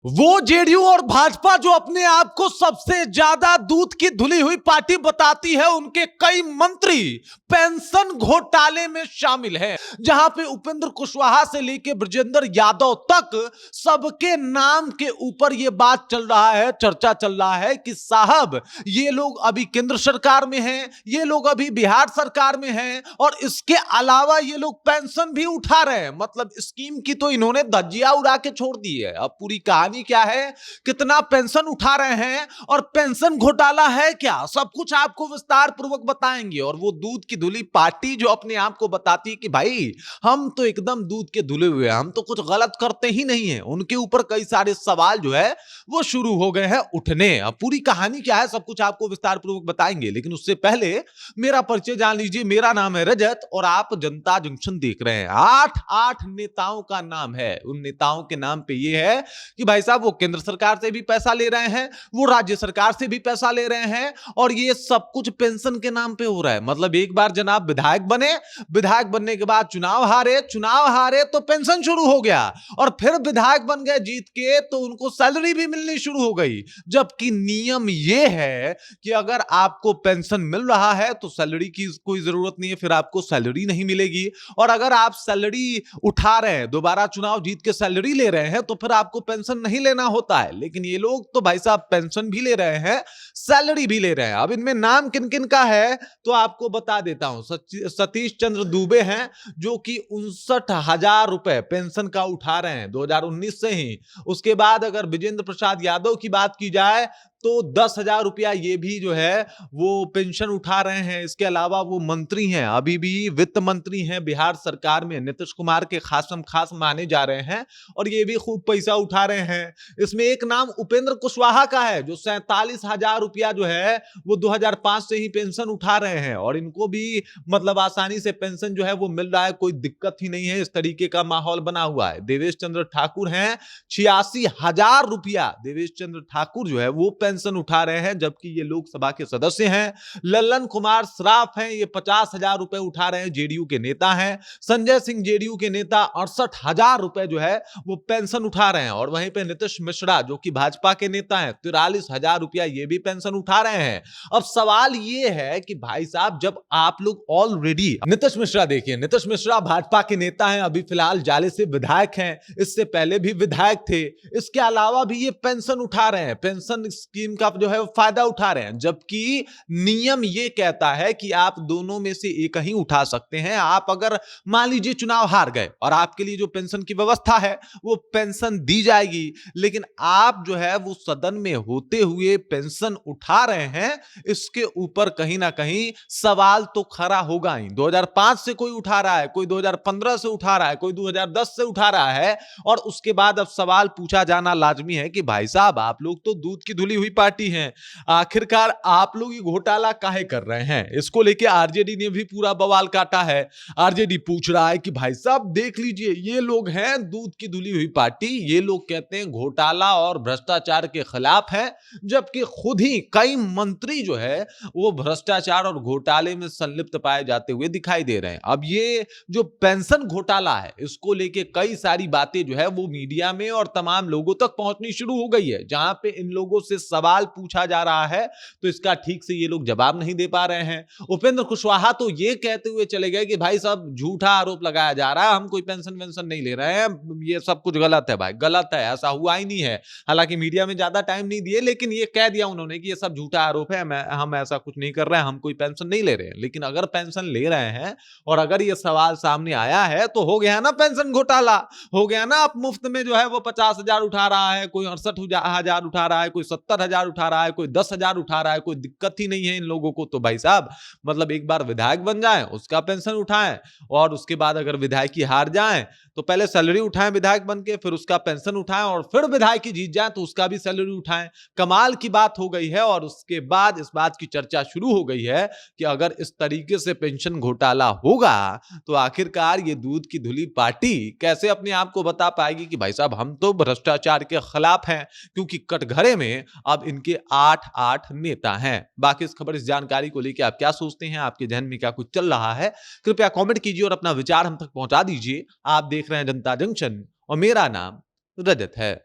वो जेडीयू और भाजपा जो अपने आप को सबसे ज्यादा दूध की धुली हुई पार्टी बताती है, उनके कई मंत्री पेंशन घोटाले में शामिल हैं। जहां पे उपेंद्र कुशवाहा से लेकर ब्रजेंद्र यादव तक सबके नाम के ऊपर यह बात चल रहा है, चर्चा चल रहा है कि साहब ये लोग अभी केंद्र सरकार में हैं, ये लोग अभी बिहार सरकार में हैं और इसके अलावा ये लोग पेंशन भी उठा रहे हैं। मतलब स्कीम की तो इन्होंने धज्जियां उड़ा के छोड़ दी है। अब पूरी कहानी क्या है, कितना पेंशन उठा रहे हैं और पेंशन घोटाला है क्या, सब कुछ आपको विस्तार पूर्वक बताएंगे। और वो दूध की धुली पार्टी जो अपने आप को बताती है कि भाई हम तो एकदम दूध के धुले हुए हैं, हम तो कुछ गलत करते ही नहीं है, उनके ऊपर कई सारे सवाल जो है वो शुरू हो गए हैं उठने। अब पूरी कहानी क्या है सब कुछ आपको विस्तार पूर्वक बताएंगे, लेकिन उससे पहले मेरा परिचय जान लीजिए। मेरा नाम है रजत और आप जनता जंक्शन देख रहे हैं। 8 नेताओं का नाम है, उन नेताओं के नाम पे ये है कि भाई साहब वो केंद्र सरकार से भी पैसा ले रहे हैं, वो राज्य सरकार से भी पैसा ले रहे हैं और ये सब कुछ पेंशन के नाम पे हो रहा है। मतलब एक बार जनाब विधायक बने, विधायक बनने के बाद चुनाव हारे तो पेंशन शुरू हो गया और फिर विधायक बन गए जीत के तो उनको सैलरी भी मिलनी शुरू हो गई। जबकि नियम ये है कि अगर आपको पेंशन मिल रहा है तो सैलरी की कोई जरूरत नहीं है, फिर आपको सैलरी नहीं मिलेगी। और अगर आप सैलरी उठा रहे हैं, दोबारा चुनाव जीत के सैलरी ले रहे हैं, तो फिर आपको पेंशन नहीं लेना होता है। लेकिन ये लोग तो भाई साहब पेंशन भी ले रहे हैं, सैलरी भी ले रहे हैं। अब इनमें नाम किन किन का है तो आपको बता देता हूं। सतीश चंद्र दुबे हैं जो कि 59,000 रुपए पेंशन का उठा रहे हैं 2019 से ही। उसके बाद अगर विजेंद्र प्रसाद यादव की बात की जाए तो 10,000 रुपया ये भी जो है वो पेंशन उठा रहे हैं। इसके अलावा वो मंत्री हैं, अभी भी वित्त मंत्री हैं बिहार सरकार में, नीतीश कुमार के खासम खास माने जा रहे हैं और ये भी खूब पैसा उठा रहे हैं। इसमें एक नाम उपेंद्र कुशवाहा का है जो 47,000 रुपया जो है वो 2005 से ही पेंशन उठा रहे हैं और इनको भी मतलब आसानी से पेंशन जो है वो मिल रहा है, कोई दिक्कत ही नहीं है। इस तरीके का माहौल बना हुआ है। देवेश चंद्र ठाकुर हैं, 86,000 रुपया देवेश चंद्र ठाकुर जो है वो पेंशन उठा रहे हैं, जबकि ये लोकसभा के सदस्य हैं। लल्लन कुमार सराफ हैं, ये 50,000 रुपए उठा रहे हैं, जेडीयू के नेता हैं। संजय सिंह जेडीयू के नेता 68,000 रुपए जो है वो पेंशन उठा रहे हैं। और वहीं पे नीतीश मिश्रा जो कि भाजपा के नेता हैं, 43,000 रुपया ये भी पेंशन उठा रहे हैं। अब सवाल ये है कि भाई साहब जब आप लोग ऑलरेडी, नीतीश मिश्रा देखिए, नीतीश मिश्रा भाजपा के नेता हैं, अभी फिलहाल जाले से विधायक हैं, इससे पहले भी विधायक थे। इसके अलावा भी ये पेंशन उठा रहे हैं, पेंशन स्कीम का जो है वो फायदा उठा रहे हैं, जबकि नियम ये कहता है कि आप दोनों में से एक ही उठा सकते हैं। आप अगर मान लीजिए चुनाव हार गए और आपके लिए जो पेंशन की व्यवस्था है वो पेंशन दी जाएगी, लेकिन आप जो है वो सदन में होते हुए पेंशन उठा रहे हैं, इसके ऊपर कहीं ना कहीं सवाल तो खड़ा होगा ही। 2005 से कोई उठा रहा है, कोई 2015 से उठा रहा है, कोई 2010 से उठा रहा है और उसके बाद अब सवाल पूछा जाना लाजमी है कि भाई साहब आप लोग तो दूध की धुली हुई पार्टी हैं, आखिरकार आप लोग ये घोटाला काहे कर रहे हैं। इसको लेके आरजेडी ने भी पूरा बवाल काटा है। आरजेडी पूछ रहा है कि भाई साहब देख लीजिए ये लोग हैं दूध की धुली हुई पार्टी, ये लोग कहते हैं घोटाला और भ्रष्टाचार के खिलाफ है, जबकि खुद ही कई मंत्री जो है वो भ्रष्टाचार और घोटाले में संलिप्त पाए जाते हुए दिखाई दे रहे हैं। अब ये जो पेंशन घोटाला है इसको लेके कई सारी बातें जो है वो मीडिया में और तमाम लोगों तक पहुंचनी शुरू हो गई है। जहां पे इन लोगों से सवाल पूछा जा रहा है तो इसका ठीक से ये लोग जवाब नहीं दे पा रहे हैं। उपेंद्र कुशवाहा तो ये कहते हुए चले गए कि भाई साहब झूठा आरोप लगाया जा रहा है, हम कोई पेंशन वेंशन नहीं ले रहे हैं, ये सब कुछ गलत है। भाई गलत है, ऐसा हुआ ही नहीं है। हालांकि मीडिया में ज्यादा टाइम नहीं दिए, लेकिन ये कह दिया उन्होंने कि ये सब झूठा आरोप है, हम ऐसा कुछ नहीं कर रहे हैं, हम कोई पेंशन नहीं ले रहे हैं। लेकिन अगर पेंशन ले रहे हैं और अगर ये सवाल सामने आया है तो हो गया ना पेंशन घोटाला, हो गया ना। आप मुफ्त में जो है वो 50,000 उठा रहा है, कोई 68,000 उठा रहा है, कोई 70,000 उठा रहा है, कोई 10,000 उठा रहा है, कोई दिक्कत ही नहीं है इन लोगों को। तो भाई साहब मतलब एक बार विधायक बन जाएं, उसका पेंशन उठाएं और उसके बाद अगर विधायकी हार जाएं तो पहले सैलरी उठाएं विधायक बन के, फिर उसका पेंशन उठाएं और फिर विधायकी जीत जाएं तो उसका भी सैलरी उठाएं। कमाल की बात हो गई है। और उसके बाद इस बात की चर्चा शुरू हो गई है कि अगर इस तरीके से पेंशन घोटाला होगा तो आखिरकार ये दूध की धुली पार्टी कैसे अपने आप को बता पाएगी कि भाई साहब हम तो भ्रष्टाचार के खिलाफ हैं, क्योंकि कटघरे में अब इनके 8 नेता हैं। बाकी इस खबर, इस जानकारी को लेकर आप क्या सोचते हैं, आपके जहन में क्या कुछ चल रहा है, कृपया कमेंट कीजिए और अपना विचार हम तक पहुंचा दीजिए। आप देख रहे हैं जनता जंक्शन और मेरा नाम रजत है।